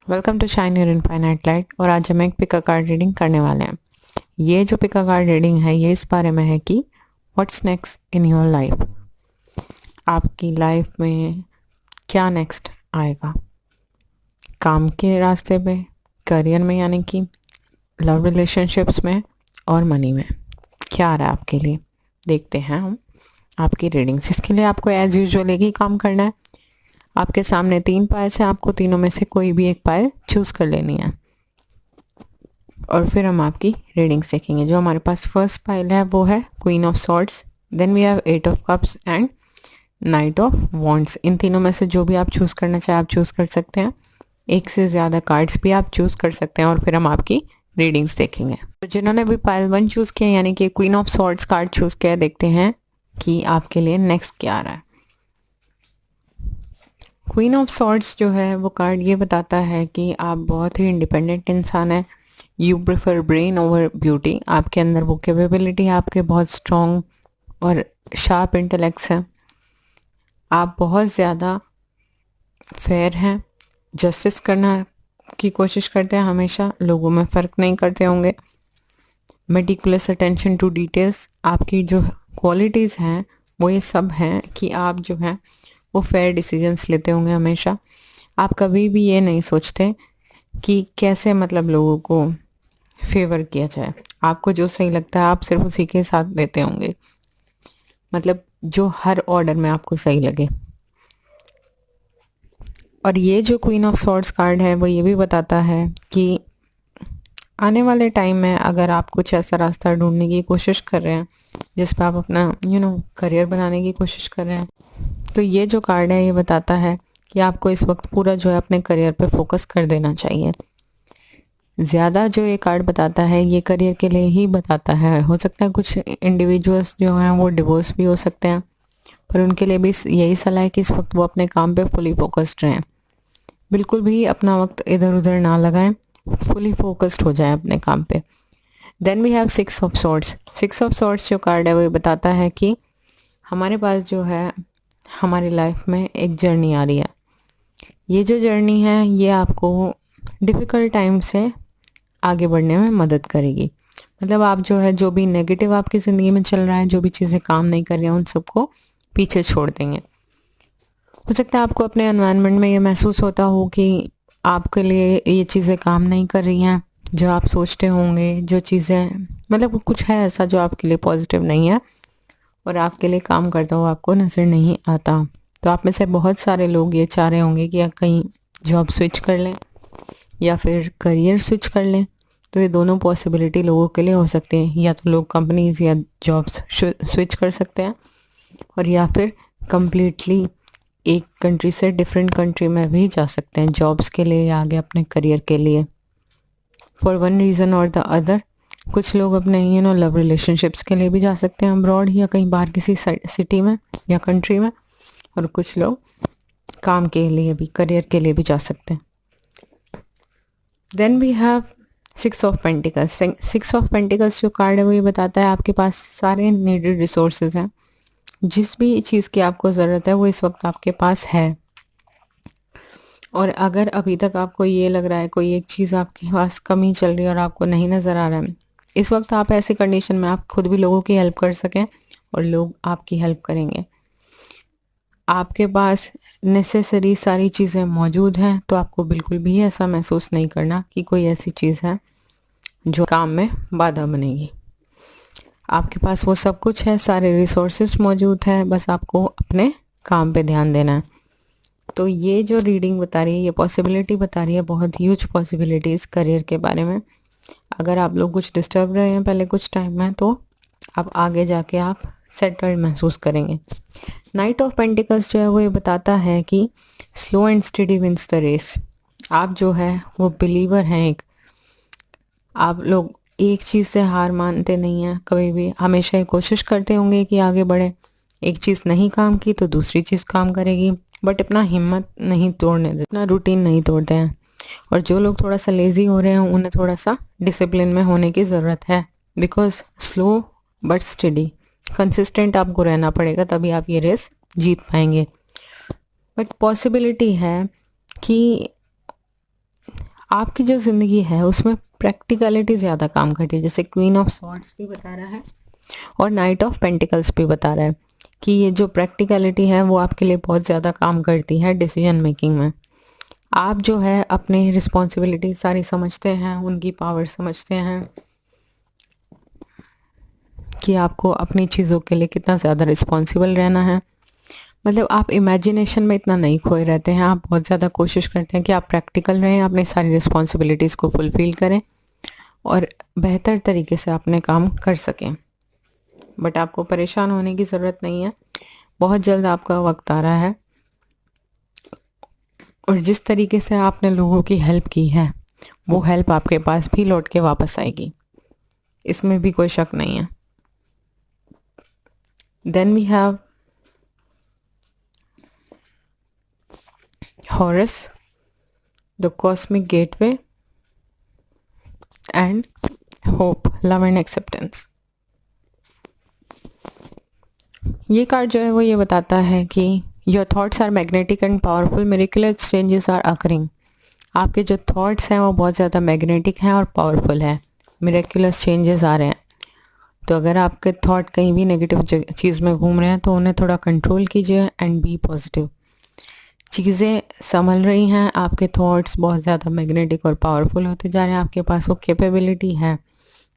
Welcome to shine your infinite light. और आज हम एक पिका कार्ड रीडिंग करने वाले हैं। ये जो पिका कार्ड रीडिंग है ये इस बारे में है कि what's next in your life. आपकी लाइफ में क्या नेक्स्ट आएगा, काम के रास्ते पे, करियर में यानी कि लव रिलेशनशिप्स में और मनी में क्या आ रहा है आपके लिए। देखते हैं हम आपकी रीडिंग्स। इसके लिए आपको एज यूजुअल एक ही काम करना है। आपके सामने 3 पाइल्स हैं, आपको तीनों में से कोई भी एक पाइल चूज कर लेनी है और फिर हम आपकी रीडिंग्स देखेंगे। जो हमारे पास फर्स्ट पाइल है वो है queen of swords, then we have 8 of cups and knight of wands. इन तीनों में से जो भी आप चूज करना चाहे आप चूज कर सकते हैं। एक से ज़्यादा कार्ड्स भी आप चूज कर सकते हैं और फिर हम आपकी रीडिंग्स देखेंगे। तो जिन्होंने भी पाइल 1 चूज किया यानी कि queen of swords card choose किया, देखते हैं कि आपके लिए नेक्स्ट क्या आ रहा है। क्वीन ऑफ सॉर्ड्स जो है वो कार्ड ये बताता है कि आप बहुत ही इंडिपेंडेंट इंसान हैं। You prefer brain over beauty. आपके अंदर वो कैपेबिलिटी है, आपके बहुत स्ट्रॉन्ग और शार्प इंटेलेक्ट्स हैं। आप बहुत ज़्यादा फेयर हैं, जस्टिस करना की कोशिश करते हैं, हमेशा लोगों में फ़र्क नहीं करते होंगे। मेटिकुलस अटेंशन टू डिटेल्स आपकी जो क्वालिटीज़ हैं वो ये सब हैं कि आप जो हैं वो फेयर डिसीजंस लेते होंगे हमेशा। आप कभी भी ये नहीं सोचते कि कैसे मतलब लोगों को फेवर किया जाए। आपको जो सही लगता है आप सिर्फ उसी के साथ देते होंगे, मतलब जो हर ऑर्डर में आपको सही लगे। और ये जो क्वीन ऑफ सॉर्ड्स कार्ड है वो ये भी बताता है कि आने वाले टाइम में अगर आप कुछ ऐसा रास्ता ढूंढने की कोशिश कर रहे हैं जिस पर आप अपना करियर बनाने की कोशिश कर रहे हैं, तो ये जो कार्ड है ये बताता है कि आपको इस वक्त पूरा जो है अपने करियर पे फोकस कर देना चाहिए। ज़्यादा जो ये कार्ड बताता है ये करियर के लिए ही बताता है। हो सकता है कुछ इंडिविजुअल्स जो हैं वो डिवोर्स भी हो सकते हैं, पर उनके लिए भी यही सलाह है कि इस वक्त वो अपने काम पे फुली फोकस्ड रहें। बिल्कुल भी अपना वक्त इधर उधर ना लगाएं, फुली फोकस्ड हो जाए अपने काम पे। Then we have 6 of swords. 6 of swords जो कार्ड है वो बताता है कि हमारे पास जो है हमारी लाइफ में एक जर्नी आ रही है। ये जो जर्नी है ये आपको डिफ़िकल्ट टाइम से आगे बढ़ने में मदद करेगी। मतलब आप जो है जो भी नेगेटिव आपकी ज़िंदगी में चल रहा है, जो भी चीज़ें काम नहीं कर रही हैं, उन सबको पीछे छोड़ देंगे। हो सकता है आपको अपने एनवायरनमेंट में ये महसूस होता हो कि आपके लिए ये चीज़ें काम नहीं कर रही हैं जो आप सोचते होंगे, जो चीज़ें मतलब कुछ है ऐसा जो आपके लिए पॉजिटिव नहीं है और आपके लिए काम करता हो आपको नज़र नहीं आता। तो आप में से बहुत सारे लोग ये चाह रहे होंगे कि कहीं जॉब स्विच कर लें या फिर करियर स्विच कर लें। तो ये दोनों पॉसिबिलिटी लोगों के लिए हो सकते हैं। या तो लोग कंपनीज या जॉब्स स्विच कर सकते हैं और या फिर कम्प्लीटली एक कंट्री से डिफरेंट कंट्री में भी जा सकते हैं जॉब्स के लिए या आगे अपने करियर के लिए, फॉर वन रीज़न और द अदर। कुछ लोग अपने लव रिलेशनशिप्स के लिए भी जा सकते हैं अब्रॉड या कहीं बाहर किसी सिटी में या कंट्री में, और कुछ लोग काम के लिए भी, करियर के लिए भी जा सकते हैं। Then we have 6 of pentacles. 6 of pentacles जो कार्ड है वो ये बताता है आपके पास सारे नीडेड रिसोर्सेज हैं। जिस भी चीज़ की आपको ज़रूरत है वो इस वक्त आपके पास है। और अगर अभी तक आपको ये लग रहा है कोई एक चीज़ आपके पास कमी चल रही है और आपको नहीं नज़र आ रहा है, इस वक्त आप ऐसी कंडीशन में आप खुद भी लोगों की हेल्प कर सकें और लोग आपकी हेल्प करेंगे। आपके पास नेसेसरी सारी चीज़ें मौजूद हैं, तो आपको बिल्कुल भी ऐसा महसूस नहीं करना कि कोई ऐसी चीज़ है जो काम में बाधा बनेगी। आपके पास वो सब कुछ है, सारे रिसोर्सेज मौजूद है, बस आपको अपने काम पे ध्यान देना है। तो ये जो रीडिंग बता रही है, ये पॉसिबिलिटी बता रही है, बहुत ह्यूज पॉसिबिलिटीज़ करियर के बारे में। अगर आप लोग कुछ डिस्टर्ब रहे हैं पहले कुछ टाइम में, तो अब आगे जाके आप सेटल्ड महसूस करेंगे। नाइट ऑफ पेंटिकल्स जो है वो ये बताता है कि slow and steady wins the race. आप जो है वो बिलीवर हैं एक, आप लोग एक चीज़ से हार मानते नहीं हैं कभी भी, हमेशा ये कोशिश करते होंगे कि आगे बढ़े। एक चीज़ नहीं काम की तो दूसरी चीज़ काम करेगी, बट अपना हिम्मत नहीं तोड़ने देते, अपना रूटीन नहीं तोड़ते हैं। और जो लोग थोड़ा सा लेज़ी हो रहे हैं उन्हें थोड़ा सा डिसिप्लिन में होने की ज़रूरत है, because slow but study, consistent आपको रहना पड़ेगा, तभी आप ये रेस जीत पाएंगे। बट पॉसिबिलिटी है कि आपकी जो ज़िंदगी है उसमें प्रैक्टिकलिटी ज़्यादा काम करती है, जैसे क्वीन ऑफ सॉर्ड्स भी बता रहा है और नाइट ऑफ पेंटिकल्स भी बता रहा है कि ये जो प्रैक्टिकलिटी है वो आपके लिए बहुत ज़्यादा काम करती है डिसीजन मेकिंग में। आप जो है अपनी रिस्पॉन्सिबिलिटी सारी समझते हैं, उनकी पावर समझते हैं कि आपको अपनी चीज़ों के लिए कितना ज़्यादा रिस्पॉन्सिबल रहना है। मतलब आप इमेजिनेशन में इतना नहीं खोए रहते हैं, आप बहुत ज़्यादा कोशिश करते हैं कि आप प्रैक्टिकल रहें, अपनी सारी रिस्पॉन्सिबिलिटीज़ को फुलफ़िल करें और बेहतर तरीके से अपने काम कर सकें। बट आपको परेशान होने की ज़रूरत नहीं है, बहुत जल्द आपका वक्त आ रहा है और जिस तरीके से आपने लोगों की हेल्प की है वो हेल्प आपके पास भी लौट के वापस आएगी, इसमें भी कोई शक नहीं है। Then we have Horus, the cosmic gateway, and hope, love and acceptance। ये कार्ड जो है वो ये बताता है कि your thoughts are magnetic and powerful, miraculous changes are occurring. आपके जो थॉट्स हैं वो बहुत ज़्यादा मैग्नेटिक हैं और पावरफुल है, मिरेकुलस चेंजेस आ रहे हैं। तो अगर आपके थॉट कहीं भी नेगेटिव चीज़ में घूम रहे हैं तो उन्हें थोड़ा कंट्रोल कीजिए एंड बी पॉजिटिव। चीज़ें संभल रही हैं, आपके थॉट्स बहुत ज़्यादा मैग्नेटिक और पावरफुल होते जा रहे हैं। आपके पास वो कैपेबिलिटी है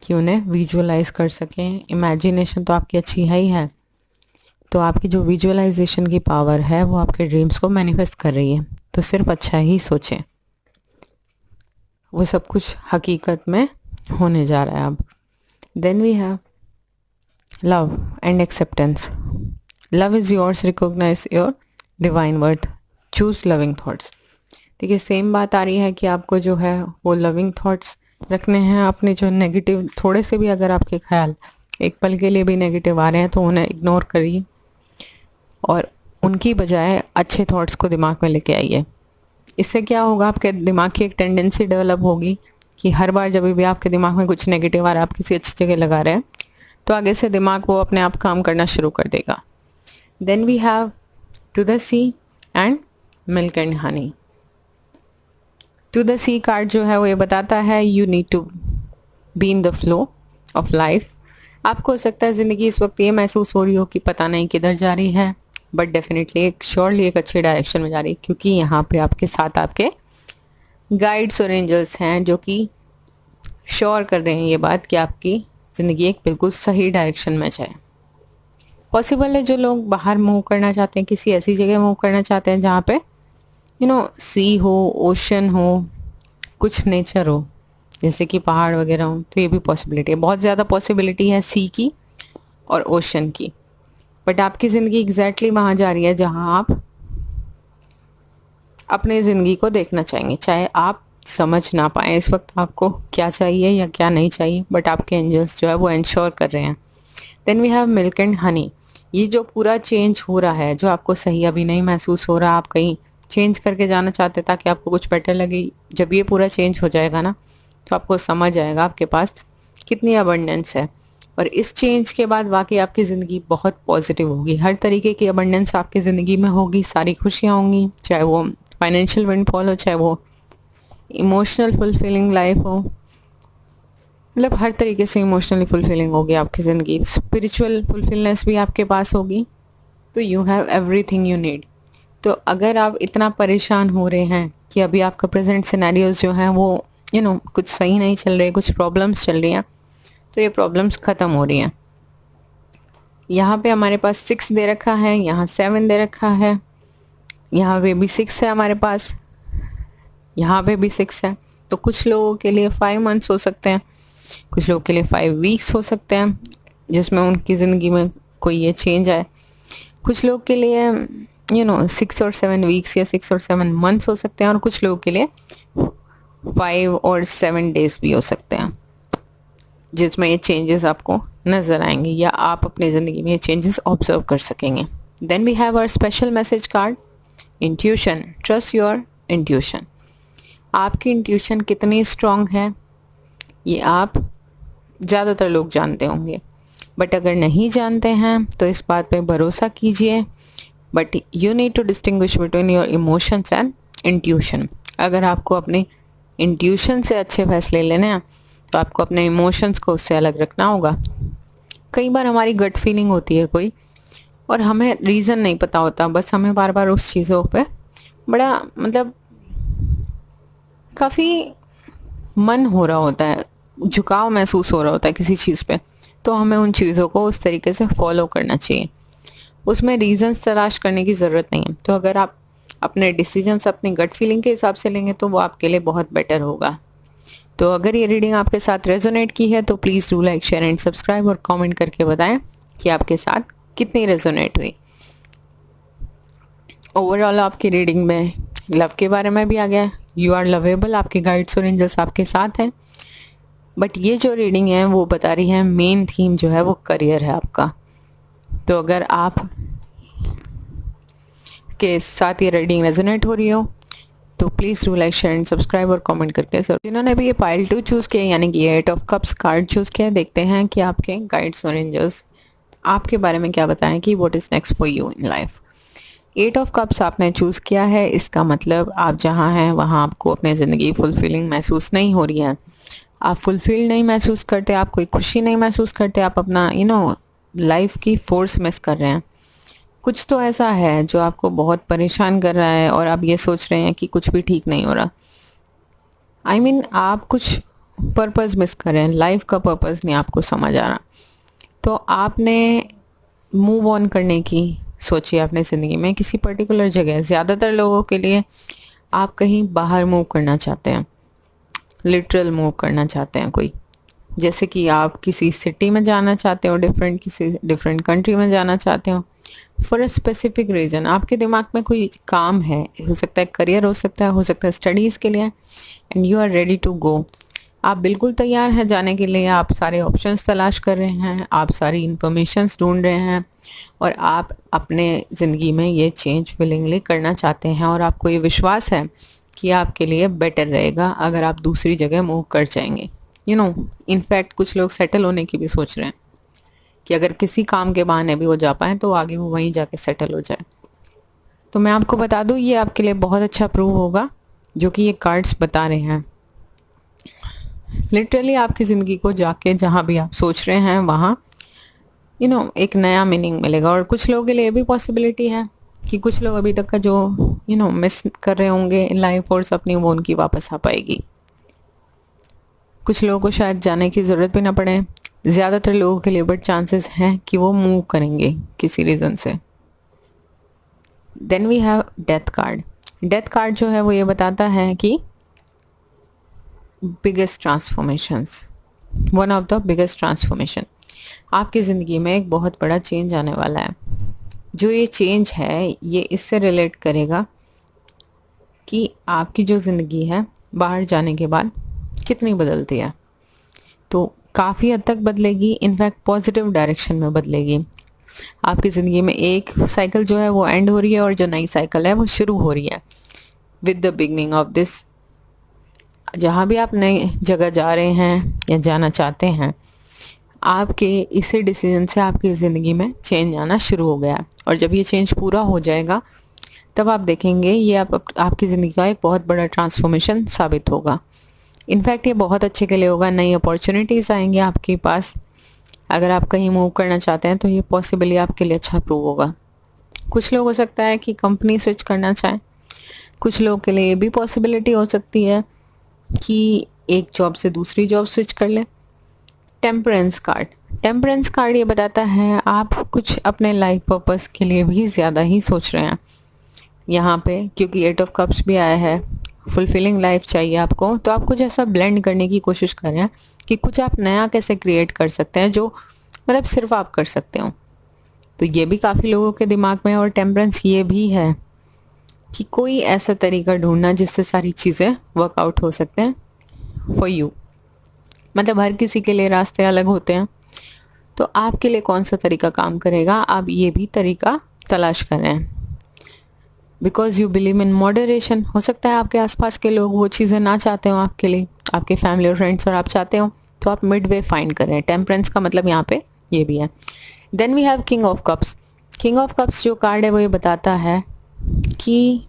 कि उन्हें विजुअलाइज कर सकें। इमेजिनेशन तो आपकी अच्छी है ही है, तो आपकी जो विजुअलाइजेशन की पावर है वो आपके ड्रीम्स को मैनिफेस्ट कर रही है। तो सिर्फ अच्छा ही सोचें, वो सब कुछ हकीकत में होने जा रहा है अब। Then we have love and acceptance. Love is yours, recognize your divine worth, choose loving thoughts. देखिए सेम बात आ रही है कि आपको जो है वो लविंग थॉट्स रखने हैं। अपने जो नेगेटिव थोड़े से भी अगर आपके ख्याल एक पल के लिए भी नेगेटिव आ रहे हैं तो उन्हें इग्नोर करिए और उनकी बजाय अच्छे थॉट्स को दिमाग में लेके आइए। इससे क्या होगा, आपके दिमाग की एक टेंडेंसी डेवलप होगी कि हर बार जब भी आपके दिमाग में कुछ नेगेटिव आ रहा है, आप किसी अच्छी जगह लगा रहे हैं, तो आगे से दिमाग वो अपने आप काम करना शुरू कर देगा। Then we have to the sea and milk and honey. To the sea card जो है वो ये बताता है you need to be in the flow of life. आपको हो सकता है ज़िंदगी इस वक्त ये महसूस हो रही हो कि पता नहीं किधर जा रही है, बट डेफिनेटली एक श्योरली एक अच्छी डायरेक्शन में जा रही है, क्योंकि यहाँ पे आपके साथ आपके गाइड्स और एंजल्स हैं जो कि श्योर कर रहे हैं ये बात कि आपकी ज़िंदगी एक बिल्कुल सही डायरेक्शन में जाए। पॉसिबल है जो लोग बाहर मूव करना चाहते हैं, किसी ऐसी जगह मूव करना चाहते हैं जहाँ पे सी हो, ओशन हो, कुछ नेचर हो, जैसे कि पहाड़ वगैरह हो, तो ये भी पॉसिबिलिटी है। बहुत ज़्यादा पॉसिबिलिटी है सी की और ओशन की, बट आपकी ज़िंदगी एग्जैक्टली वहाँ जा रही है जहाँ आप अपने ज़िंदगी को देखना चाहेंगे, चाहे आप समझ ना पाएँ इस वक्त आपको क्या चाहिए या क्या नहीं चाहिए, बट आपके एंजल्स जो है वो इंश्योर कर रहे हैं। Then we have milk and honey. ये जो पूरा चेंज हो रहा है, जो आपको सही अभी नहीं महसूस हो रहा, आप कहीं चेंज करके जाना चाहते ताकि आपको कुछ बेटर लगे, जब ये पूरा चेंज हो जाएगा ना तो आपको समझ आएगा आपके पास कितनी अबंडेंस है। और इस चेंज के बाद वाकई आपकी ज़िंदगी बहुत पॉजिटिव होगी, हर तरीके की अबंडेंस आपकी ज़िंदगी में होगी, सारी खुशियाँ होंगी, चाहे वो फाइनेंशियल विंडफॉल हो, चाहे वो इमोशनल फुलफिलिंग लाइफ हो, मतलब हर तरीके से इमोशनली फुलफिलिंग होगी आपकी ज़िंदगी। स्पिरिचुअल फुलफिलनेस भी आपके पास होगी, तो you have everything you need. तो अगर आप इतना परेशान हो रहे हैं कि अभी आपका प्रेजेंट सिनेरियोज जो हैं वो कुछ सही नहीं चल रहे, कुछ प्रॉब्लम्स चल रही हैं, तो ये प्रॉब्लम्स ख़त्म हो रही हैं। यहाँ पे हमारे पास 6 दे रखा है, यहाँ 7 दे रखा है, यहाँ पे भी 6 है हमारे पास, यहाँ पे भी 6 है। तो कुछ लोगों के लिए 5 मंथ्स हो सकते हैं, कुछ लोगों के लिए 5 वीक्स हो सकते हैं जिसमें उनकी ज़िंदगी में कोई ये चेंज आए। कुछ लोग के लिए 6 और 7 वीक्स या 6 और 7 मंथ्स हो सकते हैं, और कुछ लोगों के लिए 5 और 7 डेज भी हो सकते हैं जिसमें ये चेंजेस आपको नज़र आएंगे या आप अपनी ज़िंदगी में ये चेंजेस ऑब्जर्व कर सकेंगे। Then we have our special message card, intuition. Trust your intuition. आपकी इंट्यूशन कितनी स्ट्रॉन्ग है ये आप ज़्यादातर लोग जानते होंगे, बट अगर नहीं जानते हैं तो इस बात पे भरोसा कीजिए। But you need to distinguish between your emotions and intuition. अगर आपको अपनी इंट्यूशन से अच्छे फैसले लेने हैं तो आपको अपने इमोशंस को उससे अलग रखना होगा। कई बार हमारी गट फीलिंग होती है कोई, और हमें रीज़न नहीं पता होता, बस हमें बार बार उस चीज़ों पे बड़ा मतलब काफ़ी मन हो रहा होता है, झुकाव महसूस हो रहा होता है किसी चीज़ पे, तो हमें उन चीज़ों को उस तरीके से फॉलो करना चाहिए। उसमें रीजंस तलाश करने की ज़रूरत नहीं है। तो अगर आप अपने डिसीजंस अपनी गट फीलिंग के हिसाब से लेंगे तो वो आपके लिए बहुत बेटर होगा। तो अगर ये रीडिंग आपके साथ रेजोनेट की है तो please do like, share and subscribe, और कमेंट करके बताएं कि आपके साथ कितनी रेजोनेट हुई। ओवरऑल आपकी रीडिंग में लव के बारे में भी आ गया, यू आर लवेबल, आपके गाइड्स और एंजल्स आपके साथ हैं। बट ये जो रीडिंग है वो बता रही है मेन थीम जो है वो करियर है आपका। तो अगर आप के साथ ये रीडिंग रेजोनेट हो रही हो तो please do like, share and subscribe और कमेंट करके सर। जिन्होंने भी ये पाइल 2 चूज़ किया यानी कि 8 ऑफ कप्स कार्ड चूज़ किया, देखते हैं कि आपके गाइड्स और एंजल्स आपके बारे में क्या बताएं कि what is next for you in life. 8 of cups आपने चूज़ किया है, इसका मतलब आप जहाँ हैं वहाँ आपको अपनी ज़िंदगी फुलफिलिंग महसूस नहीं हो रही है, आप फुलफिल नहीं महसूस करते, आप कोई खुशी नहीं महसूस करते, आप अपना लाइफ की फोर्स मिस कर रहे हैं। कुछ तो ऐसा है जो आपको बहुत परेशान कर रहा है और आप ये सोच रहे हैं कि कुछ भी ठीक नहीं हो रहा। I mean, आप कुछ पर्पस मिस कर रहे हैं, लाइफ का पर्पस नहीं आपको समझ आ रहा। तो आपने मूव ऑन करने की सोची अपने ज़िंदगी में किसी पर्टिकुलर जगह। ज़्यादातर लोगों के लिए आप कहीं बाहर मूव करना चाहते हैं, लिटरल मूव करना चाहते हैं कोई, जैसे कि आप किसी सिटी में जाना चाहते हो, किसी डिफरेंट कंट्री में जाना चाहते हो फॉर अ स्पेसिफिक रीज़न। आपके दिमाग में कोई काम है, हो सकता है करियर, हो सकता है स्टडीज़ के लिए, and you are ready to go. आप बिल्कुल तैयार हैं जाने के लिए, आप सारे ऑप्शंस तलाश कर रहे हैं, आप सारी इंफॉर्मेशंस ढूंढ रहे हैं, और आप अपने ज़िंदगी में ये चेंज विलिंगली करना चाहते हैं, और आपको ये विश्वास है कि आपके लिए बेटर रहेगा अगर आप दूसरी जगह मूव कर जाएंगे। इनफैक्ट कुछ लोग सेटल होने की भी सोच रहे हैं कि अगर किसी काम के बहाने भी वो जा पाएँ तो आगे वो वहीं जाके सेटल हो जाए। तो मैं आपको बता दूँ ये आपके लिए बहुत अच्छा प्रूव होगा जो कि ये कार्ड्स बता रहे हैं। लिटरली आपकी ज़िंदगी को जाके जहाँ भी आप सोच रहे हैं वहाँ एक नया मीनिंग मिलेगा। और कुछ लोगों के लिए भी पॉसिबिलिटी है कि कुछ लोग अभी तक का जो मिस कर रहे होंगे इन लाइफ फोर्स अपनी, वो उनकी वापस आ पाएगी। कुछ लोगों को शायद जाने की ज़रूरत भी ना पड़े, ज़्यादातर लोगों के लिए बट चांसेस हैं कि वो मूव करेंगे किसी रीज़न से। Then we have death card. Death card जो है वो ये बताता है कि biggest transformations, one of the biggest transformation, आपकी ज़िंदगी में एक बहुत बड़ा चेंज आने वाला है। जो ये चेंज है ये इससे रिलेट करेगा कि आपकी जो ज़िंदगी है बाहर जाने के बाद कितनी बदलती है। तो काफ़ी हद तक बदलेगी, इनफैक्ट पॉजिटिव डायरेक्शन में बदलेगी। आपकी ज़िंदगी में एक साइकिल जो है वो एंड हो रही है और जो नई साइकिल है वो शुरू हो रही है with the beginning of this. जहाँ भी आप नई जगह जा रहे हैं या जाना चाहते हैं, आपके इसी डिसीजन से आपकी ज़िंदगी में चेंज आना शुरू हो गया। और जब ये चेंज पूरा हो जाएगा तब आप देखेंगे ये आपकी ज़िंदगी का एक बहुत बड़ा ट्रांसफॉर्मेशन साबित होगा। इनफैक्ट ये बहुत अच्छे के लिए होगा, नई अपॉर्चुनिटीज़ आएंगी आपके पास। अगर आप कहीं मूव करना चाहते हैं तो ये पॉसिबली आपके लिए अच्छा प्रूव होगा। कुछ लोग हो सकता है कि कंपनी स्विच करना चाहें, कुछ लोगों के लिए ये भी पॉसिबिलिटी हो सकती है कि एक जॉब से दूसरी जॉब स्विच कर लें। टेम्परेंस कार्ड, टेम्परेंस कार्ड ये बताता है आप कुछ अपने लाइफ पर्पस के लिए भी ज़्यादा ही सोच रहे हैं यहाँ पे, क्योंकि 8 ऑफ कप्स भी आया है। फुलफिलिंग लाइफ चाहिए आपको, तो आप कुछ ऐसा ब्लेंड करने की कोशिश कर रहे हैं कि कुछ आप नया कैसे क्रिएट कर सकते हैं जो मतलब सिर्फ आप कर सकते हो। तो ये भी काफ़ी लोगों के दिमाग में है। और टेम्परेंस ये भी है कि कोई ऐसा तरीका ढूंढना जिससे सारी चीज़ें वर्कआउट हो सकते हैं फॉर यू। मतलब हर किसी के लिए रास्ते अलग होते हैं, तो आपके लिए कौन सा तरीका काम करेगा, आप ये भी तरीका तलाश कर रहे हैं। Because you believe in moderation. हो सकता है आपके आसपास के लोग वो चीज़ें ना चाहते हो आपके लिए, आपके फैमिली और फ्रेंड्स, और आप चाहते हो, तो आप मिड वे फाइंड कर रहे हैं। टेम्परेंस का मतलब यहाँ पे ये भी है। Then we have king of cups. King of cups जो कार्ड है वो ये बताता है कि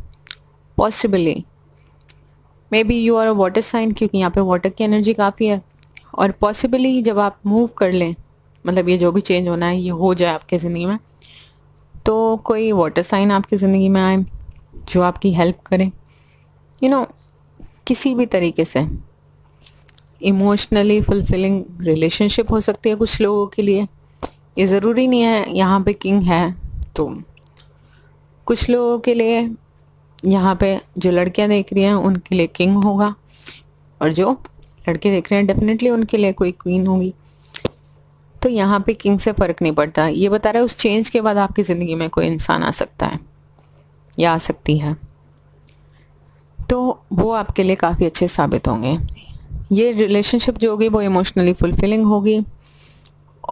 possibly maybe you are a water sign, क्योंकि यहाँ पे वाटर की एनर्जी काफ़ी है। और पॉसिबली जब आप मूव कर लें, मतलब ये जो भी चेंज होना है ये हो जाए आपके ज़िंदगी में, तो कोई वाटर साइन आपकी ज़िंदगी में आए जो आपकी हेल्प करे, किसी भी तरीके से। इमोशनली फुलफिलिंग रिलेशनशिप हो सकती है कुछ लोगों के लिए, ये ज़रूरी नहीं है यहाँ पे किंग है। तो कुछ लोगों के लिए यहाँ पे जो लड़कियाँ देख रही हैं उनके लिए किंग होगा, और जो लड़के देख रहे हैं डेफिनेटली उनके लिए कोई क्वीन होगी। तो यहाँ पे किंग से फ़र्क नहीं पड़ता, ये बता रहा है उस चेंज के बाद आपकी ज़िंदगी में कोई इंसान आ सकता है या आ सकती है, तो वो आपके लिए काफ़ी अच्छे साबित होंगे। ये रिलेशनशिप जो होगी वो इमोशनली फुलफिलिंग होगी,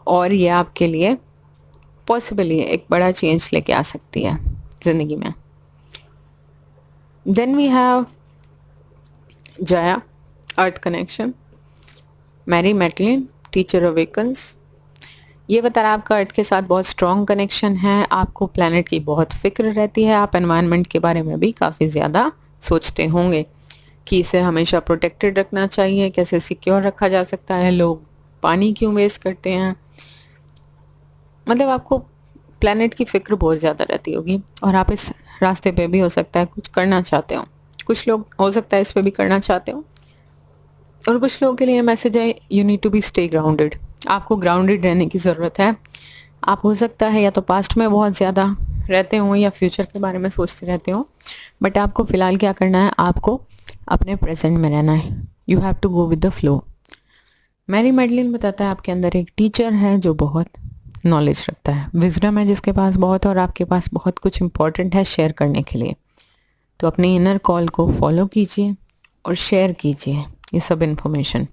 और ये आपके लिए पॉसिबली एक बड़ा चेंज लेके आ सकती है ज़िंदगी में। Then we have Jaya, earth connection, Mary Magdalene, teacher awakens. ये बता रहा है आपका अर्थ के साथ बहुत स्ट्रॉन्ग कनेक्शन है, आपको प्लैनेट की बहुत फिक्र रहती है, आप एनवायरनमेंट के बारे में भी काफ़ी ज़्यादा सोचते होंगे कि इसे हमेशा प्रोटेक्टेड रखना चाहिए, कैसे सिक्योर रखा जा सकता है, लोग पानी क्यों वेस्ट करते हैं, मतलब आपको प्लैनेट की फ़िक्र बहुत ज़्यादा रहती होगी। और आप इस रास्ते पे भी हो सकता है कुछ करना चाहते हो, कुछ लोग हो सकता है इस पे भी करना चाहते हो, और कुछ लोगों के लिए मैसेज है you need to be stay grounded, आपको ग्राउंडेड रहने की ज़रूरत है। आप हो सकता है या तो पास्ट में बहुत ज़्यादा रहते हो या फ्यूचर के बारे में सोचते रहते हो, बट आपको फ़िलहाल क्या करना है, आपको अपने प्रेजेंट में रहना है। You have to go with the flow. Mary Magdalene बताता है आपके अंदर एक टीचर है जो बहुत नॉलेज रखता है, विजडम है जिसके पास बहुत, और आपके पास बहुत कुछ इंपॉर्टेंट है शेयर करने के लिए। तो अपने इनर कॉल को फॉलो कीजिए और शेयर कीजिए ये सब इन्फॉर्मेशन,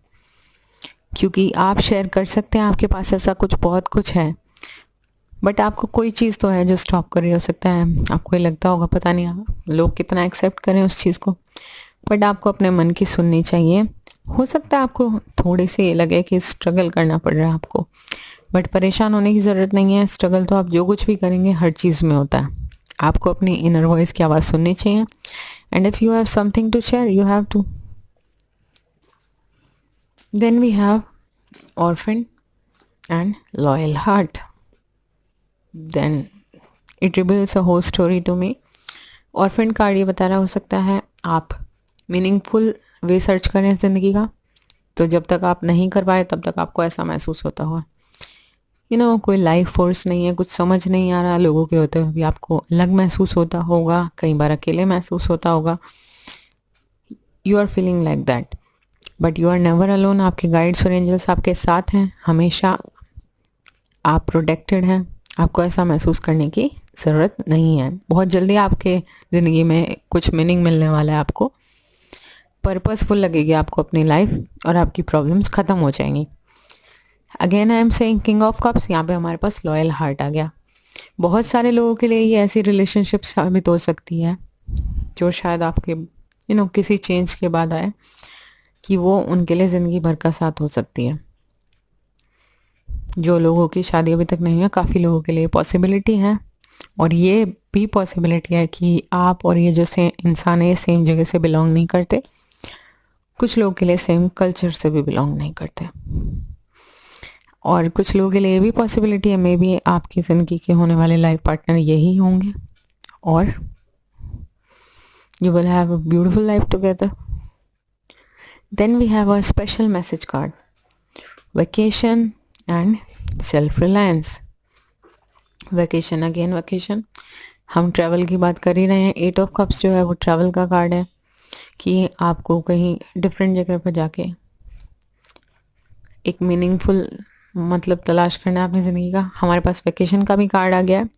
क्योंकि आप शेयर कर सकते हैं, आपके पास ऐसा कुछ बहुत कुछ है, बट आपको कोई चीज़ तो है जो स्टॉप कर रही हो सकता है। आपको ये लगता होगा पता नहीं लोग कितना एक्सेप्ट करें उस चीज़ को, बट आपको अपने मन की सुननी चाहिए। हो सकता है आपको थोड़ी सी ये लगे कि स्ट्रगल करना पड़ रहा है आपको, बट परेशान होने की ज़रूरत नहीं है। स्ट्रगल तो आप जो कुछ भी करेंगे हर चीज़ में होता है। आपको अपनी इनर वॉइस की आवाज़ सुननी चाहिए, and if you have something to share you have to. Then we have orphan and loyal heart. Then it reveals a whole story to me. Orphan card ये बता रहा हो सकता है आप मीनिंगफुल वे सर्च करें ज़िंदगी का, तो जब तक आप नहीं कर पाए तब तक आपको ऐसा महसूस होता हुआ कोई लाइफ फोर्स नहीं है, कुछ समझ नहीं आ रहा, लोगों के होते हुए भी आपको अलग महसूस होता होगा, कई बार अकेले महसूस होता होगा। You are feeling like that, but you are never alone. आपके गाइड्स और एंजल्स आपके साथ हैं हमेशा, आप प्रोटेक्टेड हैं, आपको ऐसा महसूस करने की ज़रूरत नहीं है। बहुत जल्दी आपके ज़िंदगी में कुछ मीनिंग मिलने वाला है, आपको पर्पसफुल लगेगी आपको अपनी लाइफ, और आपकी प्रॉब्लम्स ख़त्म हो जाएंगी। Again I am saying king of cups, यहाँ पे हमारे पास लॉयल हार्ट आ गया। बहुत सारे लोगों के लिए ये ऐसी रिलेशनशिप साबित हो सकती है जो शायद आपके किसी चेंज के बाद आए, कि वो उनके लिए ज़िंदगी भर का साथ हो सकती है। जो लोगों की शादी अभी तक नहीं है, काफ़ी लोगों के लिए पॉसिबिलिटी है, और ये भी पॉसिबिलिटी है कि आप और ये जो इंसान है ये सेम जगह से बिलोंग नहीं करते, कुछ लोगों के लिए सेम कल्चर से भी बिलोंग नहीं करते, और कुछ लोगों के लिए ये भी पॉसिबिलिटी है मे बी आपकी ज़िंदगी के होने वाले लाइफ पार्टनर यही होंगे, और you will have a beautiful life together. Then we have a special message card, vacation and self-reliance. Vacation, again vacation, हम ट्रैवल की बात कर ही रहे हैं। 8 ऑफ कप्स जो है वो ट्रैवल का कार्ड है, कि आपको कहीं डिफरेंट जगह पर जाके एक मीनिंगफुल मतलब तलाश करना है अपनी ज़िंदगी का। हमारे पास वेकेशन का भी कार्ड आ गया है,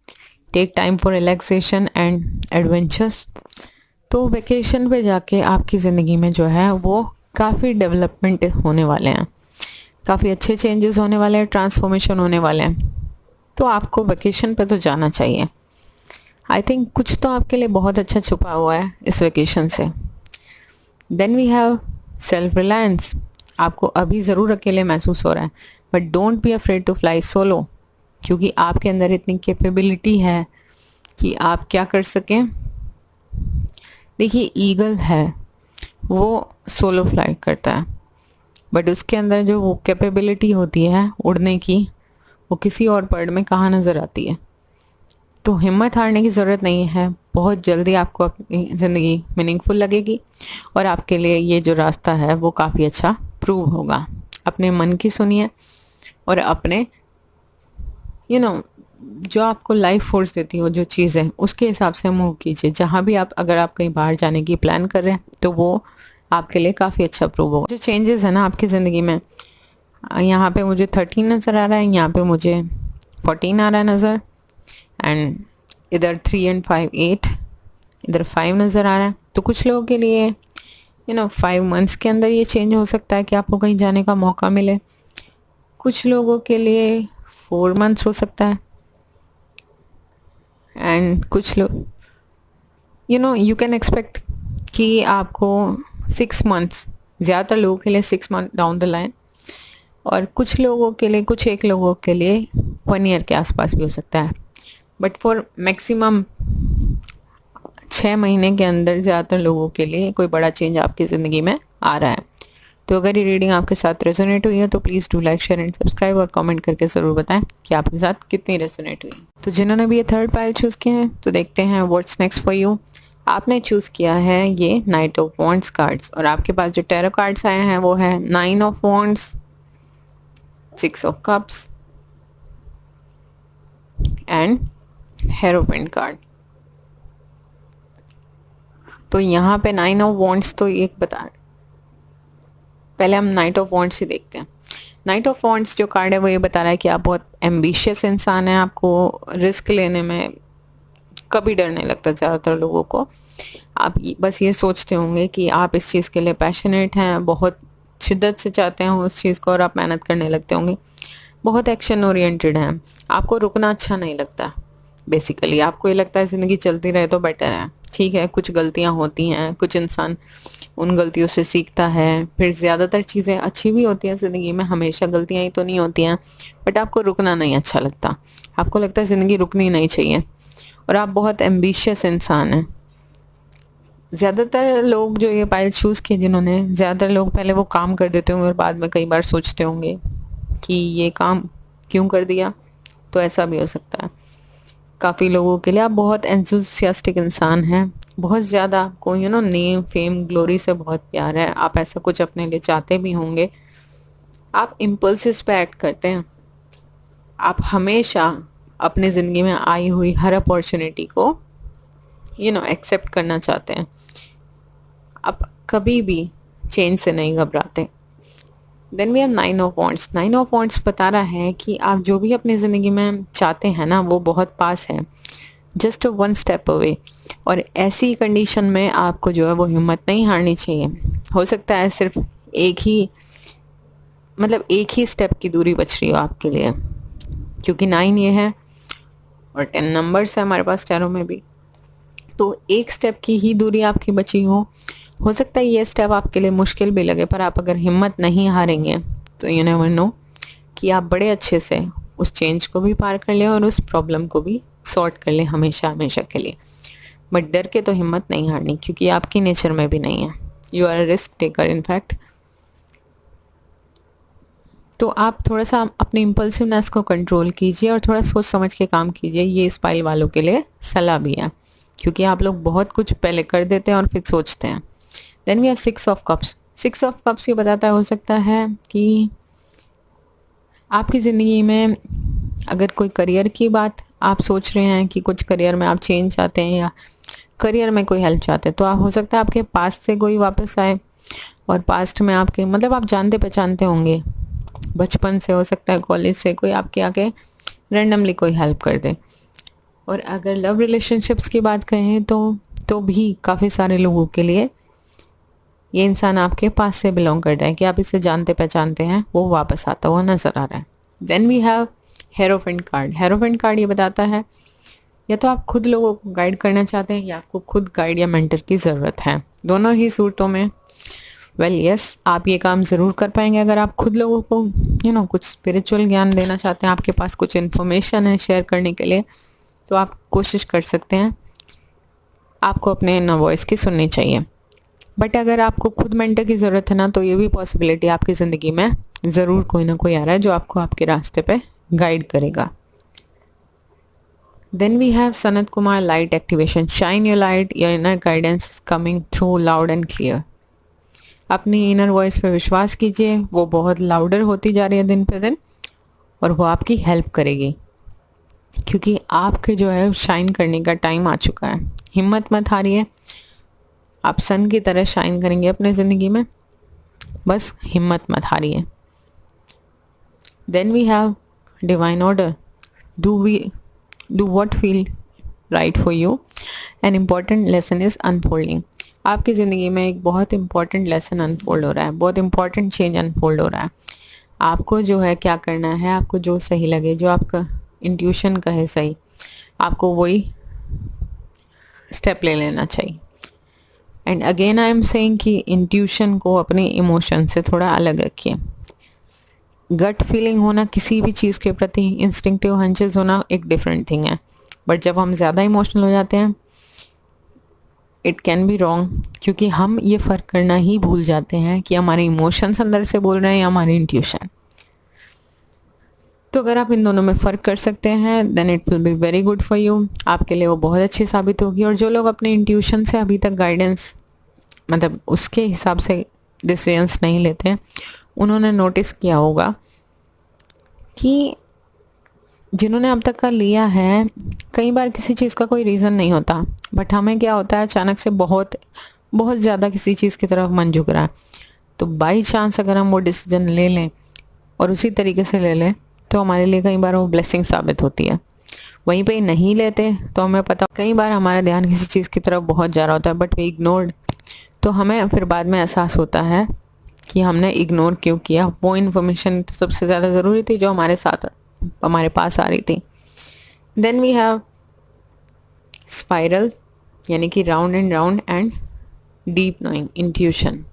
take time for relaxation and adventures. तो वेकेशन पे जाके आपकी ज़िंदगी में जो है वो काफ़ी डेवलपमेंट होने वाले हैं, काफ़ी अच्छे चेंजेस होने वाले हैं, ट्रांसफॉर्मेशन होने वाले हैं, तो आपको वेकेशन पे तो जाना चाहिए। आई थिंक कुछ तो आपके लिए बहुत अच्छा छुपा हुआ है इस वेकेशन से। Then we have self reliance. आपको अभी ज़रूर अकेले महसूस हो रहा है, but don't be afraid to fly solo, क्योंकि आपके अंदर इतनी कैपेबिलिटी है कि आप क्या कर सकें। देखिए ईगल है, वो सोलो फ्लाइट करता है, बट उसके अंदर जो वो कैपेबिलिटी होती है उड़ने की, वो किसी और बर्ड में कहाँ नज़र आती है। तो हिम्मत हारने की ज़रूरत नहीं है, बहुत जल्दी आपको अपनी ज़िंदगी मीनिंगफुल लगेगी और आपके लिए ये जो रास्ता है वो काफ़ी अच्छा प्रूव होगा। अपने मन की सुनिए और अपने जो आपको लाइफ फोर्स देती है वो जो चीज़ है उसके हिसाब से मूव कीजिए। जहाँ भी आप, अगर आप कहीं बाहर जाने की प्लान कर रहे हैं तो वो आपके लिए काफ़ी अच्छा प्रूव होगा। जो चेंजेस है ना आपकी ज़िंदगी में, यहाँ पे मुझे 13 नज़र आ रहा है, यहाँ पे मुझे 14 आ रहा है नज़र, एंड इधर 3 and 5 8, इधर 5 नज़र आ रहा है। तो कुछ लोगों के लिए 5 मंथ्स के अंदर ये चेंज हो सकता है कि आपको कहीं जाने का मौका मिले। कुछ लोगों के लिए 4 मंथ्स हो सकता है, एंड कुछ लोग यू कैन एक्सपेक्ट कि आपको 6 मंथ्स, ज़्यादातर लोगों के लिए 6 मंथ डाउन द लाइन, और कुछ लोगों के लिए, कुछ एक लोगों के लिए 1 ईयर के आसपास भी हो सकता है, बट फॉर मैक्सिमम 6 महीने के अंदर ज़्यादातर लोगों के लिए कोई बड़ा चेंज आपकी ज़िंदगी में आ रहा है। तो अगर ये रीडिंग आपके साथ रेजोनेट हुई है तो please do like, share and subscribe, और कमेंट करके ज़रूर बताएं कि आपके साथ कितनी रेजोनेट हुई। तो जिन्होंने भी ये थर्ड पाइल चूज़ किए हैं तो देखते हैं व्हाट्स नेक्स्ट फॉर यू। आपने चूज़ किया है ये नाइट ऑफ वॉन्ड्स कार्ड्स, और आपके पास जो टैरो कार्ड्स आए हैं वो है 9 of wands, 6 of cups and hierophant card. तो यहाँ पे 9 ऑफ वॉन्ड्स तो एक बता, पहले हम नाइट ऑफ वॉन्ड्स ही देखते हैं। नाइट ऑफ वॉन्ड्स जो कार्ड है वो ये बता रहा है कि आप बहुत एम्बिशियस इंसान हैं, आपको रिस्क लेने में कभी डर नहीं लगता। ज़्यादातर लोगों को आप बस ये सोचते होंगे कि आप इस चीज़ के लिए पैशनेट हैं, बहुत शिद्दत से चाहते हैं उस चीज़ को, और आप मेहनत करने लगते होंगे। बहुत एक्शन ओरिएंटेड हैं, आपको रुकना अच्छा नहीं लगता। बेसिकली आपको ये लगता है ज़िंदगी चलती रहे तो बेटर है। ठीक है, कुछ गलतियाँ होती हैं, कुछ इंसान उन गलतियों से सीखता है, फिर ज़्यादातर चीज़ें अच्छी भी होती हैं ज़िंदगी में, हमेशा गलतियाँ ही तो नहीं होती हैं, बट आपको रुकना नहीं अच्छा लगता। आपको लगता है ज़िंदगी रुकनी नहीं चाहिए, और आप बहुत एम्बिशियस इंसान हैं। ज़्यादातर लोग जो ये पाइल चूज़ किए जिन्होंने, ज़्यादातर लोग पहले वो काम कर देते होंगे और बाद में कई बार सोचते होंगे कि ये काम क्यों कर दिया, तो ऐसा भी हो सकता है। काफ़ी लोगों के लिए आप बहुत एंथुसियास्टिक इंसान हैं, बहुत ज़्यादा आपको नेम फेम ग्लोरी से बहुत प्यार है, आप ऐसा कुछ अपने लिए चाहते भी होंगे। आप इम्पल्सिस पे एक्ट करते हैं, आप हमेशा अपनी ज़िंदगी में आई हुई हर अपॉर्चुनिटी को एक्सेप्ट करना चाहते हैं। आप कभी भी चेंज से नहीं घबराते। Then we have 9 of wands. 9 of wands बता रहा है कि आप जो भी अपनी ज़िंदगी में चाहते हैं ना वो बहुत पास है, जस्ट 1 स्टेप अवे। और ऐसी कंडीशन में आपको जो है वो हिम्मत नहीं हारनी चाहिए। हो सकता है सिर्फ एक ही स्टेप की दूरी बच रही हो आपके लिए, क्योंकि 9 ये है और 10 नंबर्स है हमारे पास टैरो में भी, तो एक स्टेप की ही दूरी आपकी बची हो सकता है ये स्टेप आपके लिए मुश्किल भी लगे, पर आप अगर हिम्मत नहीं हारेंगे तो यू नेवर नो कि आप बड़े अच्छे से उस चेंज को भी पार कर लें और उस प्रॉब्लम को भी सॉर्ट कर लें हमेशा हमेशा के लिए। बट डर के तो हिम्मत नहीं हारनी, क्योंकि आपकी नेचर में भी नहीं है। You are a risk taker in fact. तो आप थोड़ा सा अपने इम्पल्सिवनेस को कंट्रोल कीजिए और थोड़ा सोच समझ के काम कीजिए। ये इस पाइल वालों के लिए सलाह भी है, क्योंकि आप लोग बहुत कुछ पहले कर देते हैं और फिर सोचते हैं। Then we have 6 of cups. 6 of cups ये बताता है, हो सकता है कि आपकी ज़िंदगी में अगर कोई करियर की बात आप सोच रहे हैं कि कुछ करियर में आप चेंज चाहते हैं या करियर में कोई हेल्प चाहते हैं, तो आप हो सकता है आपके पास्ट से कोई वापस आए और पास्ट में आपके आप जानते पहचानते होंगे बचपन से, हो सकता है कॉलेज से, कोई आपके आके रैंडमली कोई हेल्प कर दे। और अगर लव रिलेशनशिप्स की बात करें तो भी काफ़ी सारे लोगों के लिए ये इंसान आपके पास से बिलोंग कर रहा है, कि आप इसे जानते पहचानते हैं, वो वापस आता हुआ नज़र आ रहा है। Then we have hierophant card. Hierophant card ये बताता है या तो आप खुद लोगों को गाइड करना चाहते हैं या आपको खुद गाइड या मेंटर की ज़रूरत है। दोनों ही सूरतों में यस, आप ये काम ज़रूर कर पाएंगे अगर आप खुद लोगों को कुछ स्पिरिचुअल ज्ञान देना चाहते हैं, आपके पास कुछ इन्फॉर्मेशन है शेयर करने के लिए, तो आप कोशिश कर सकते हैं। आपको अपने इनर वॉइस की सुननी चाहिए। बट अगर आपको खुद मेंटर की ज़रूरत है ना, तो ये भी पॉसिबिलिटी आपकी ज़िंदगी में ज़रूर कोई ना कोई आ रहा है जो आपको आपके रास्ते पे गाइड करेगा। Then we have Sanat Kumar light activation. Shine your light, your inner guidance is coming through loud and clear. अपनी इनर वॉइस पे विश्वास कीजिए, वो बहुत लाउडर होती जा रही है दिन पे दिन, और वो आपकी हेल्प करेगी, क्योंकि आपके जो है शाइन करने का टाइम आ चुका है। हिम्मत मत हारिए, आप सन की तरह शाइन करेंगे अपने ज़िंदगी में, बस हिम्मत मत हारिए। Then we have divine order. Do what feel right for you. An important lesson is unfolding. आपकी ज़िंदगी में एक बहुत इंपॉर्टेंट लेसन अनफोल्ड हो रहा है, बहुत इंपॉर्टेंट चेंज अनफोल्ड हो रहा है। आपको जो है क्या करना है, आपको जो सही लगे, जो आपका इंट्यूशन कहे सही, आपको वही स्टेप ले लेना चाहिए। And again I am saying कि इंट्यूशन को अपने इमोशन से थोड़ा अलग रखिए। गट फीलिंग होना किसी भी चीज़ के प्रति, इंस्टिंक्टिव हंचेस होना एक डिफरेंट थिंग है, बट जब हम ज़्यादा इमोशनल हो जाते हैं इट कैन बी रॉन्ग, क्योंकि हम ये फ़र्क करना ही भूल जाते हैं कि हमारे इमोशंस अंदर से बोल रहे हैं या हमारी इंट्यूशन। तो अगर आप इन दोनों में फ़र्क कर सकते हैं then it will be very good for you. आपके लिए वो बहुत अच्छी साबित होगी। और जो लोग अपने इंट्यूशन से अभी तक गाइडेंस, मतलब उसके हिसाब से डिसीजंस नहीं लेते हैं, उन्होंने नोटिस किया होगा कि जिन्होंने अब तक का लिया है, कई बार किसी चीज़ का कोई रीज़न नहीं होता, बट हमें क्या होता है, अचानक से बहुत बहुत ज़्यादा किसी चीज़ की तरफ मन झुक रहा है, तो बाई चांस अगर हम वो डिसीजन ले लें और उसी तरीके से ले लें तो हमारे लिए कई बार वो ब्लेसिंग साबित होती है। वहीं पे नहीं लेते तो हमें पता, कई बार हमारा ध्यान किसी चीज़ की तरफ बहुत जा रहा होता है बट वी इग्नोर्ड, तो हमें फिर बाद में एहसास होता है कि हमने इग्नोर क्यों किया। वो इन्फॉर्मेशन तो सबसे ज़्यादा ज़रूरी थी जो हमारे पास आ रही थी। देन वी हैव स्पाइरल, यानी कि round and round and deep knowing intuition.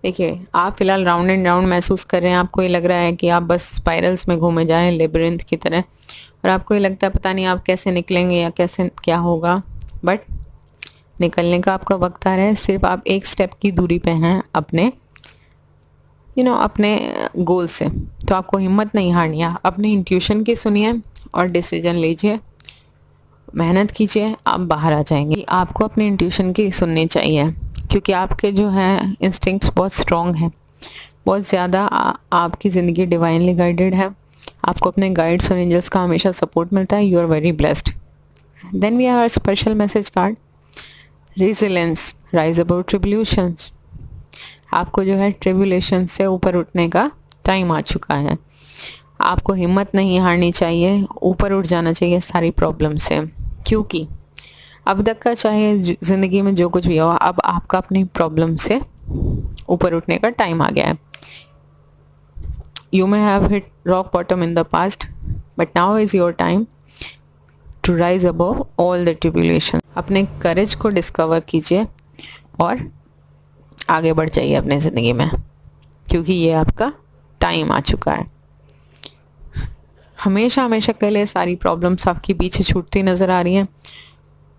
देखिए, आप फिलहाल राउंड एंड राउंड महसूस कर रहे हैं, आपको ये लग रहा है कि आप बस स्पाइरल्स में घूमे जाएं लेबिरिंथ की तरह, और आपको ये लगता है पता नहीं आप कैसे निकलेंगे या कैसे क्या होगा, बट निकलने का आपका वक्त आ रहा है। सिर्फ आप एक स्टेप की दूरी पे हैं अपने अपने गोल से। तो आपको हिम्मत नहीं हारनी है, अपने इंट्यूशन की सुनिए और डिसीजन लीजिए, मेहनत कीजिए, आप बाहर आ जाएंगे। आपको अपने इंट्यूशन की सुननी चाहिए, क्योंकि आपके जो है इंस्टिंक्ट्स बहुत स्ट्रॉन्ग हैं, बहुत ज़्यादा आपकी ज़िंदगी डिवाइनली गाइडेड है। आपको अपने गाइड्स और एंजल्स का हमेशा सपोर्ट मिलता है। You are very blessed. Then we have our special message card, resilience, rise about tribulations. आपको जो है ट्रिब्यूलेशन से ऊपर उठने का टाइम आ चुका है। आपको हिम्मत नहीं हारनी चाहिए, ऊपर उठ जाना चाहिए सारी प्रॉब्लम से, क्योंकि अब तक का चाहे ज़िंदगी में जो कुछ भी हो, अब आपका अपनी प्रॉब्लम से ऊपर उठने का टाइम आ गया है। You may have hit rock bottom in the past, but now is your time to rise above all the tribulation. अपने करेज को डिस्कवर कीजिए और आगे बढ़ जाइए अपने ज़िंदगी में, क्योंकि ये आपका टाइम आ चुका है। हमेशा हमेशा के लिए सारी प्रॉब्लम्स आपके पीछे छूटती नज़र आ रही हैं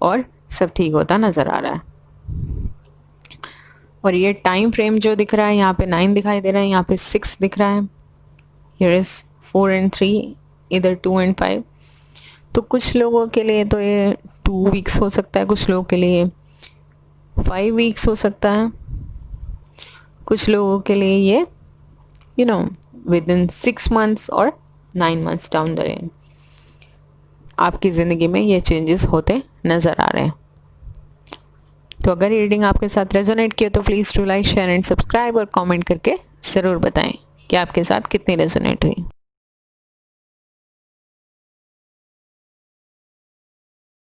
और सब ठीक होता नज़र आ रहा है। और ये टाइम फ्रेम जो दिख रहा है, यहाँ पे 9 दिखाई दे रहा है, यहाँ पे 6 दिख रहा है, हियर इज़ 4 and 3, इधर 2 and 5। तो कुछ लोगों के लिए तो ये 2 weeks हो सकता है, कुछ लोगों के लिए 5 weeks हो सकता है, कुछ लोगों के लिए ये within 6 months और 9 months डाउन द लाइन आपकी ज़िंदगी में ये चेंजेस होते नज़र आ रहे हैं। तो अगर ये रीडिंग आपके साथ रेजोनेट किया तो please to like, share and subscribe, और कमेंट करके ज़रूर बताएं कि आपके साथ कितनी रेजोनेट हुई।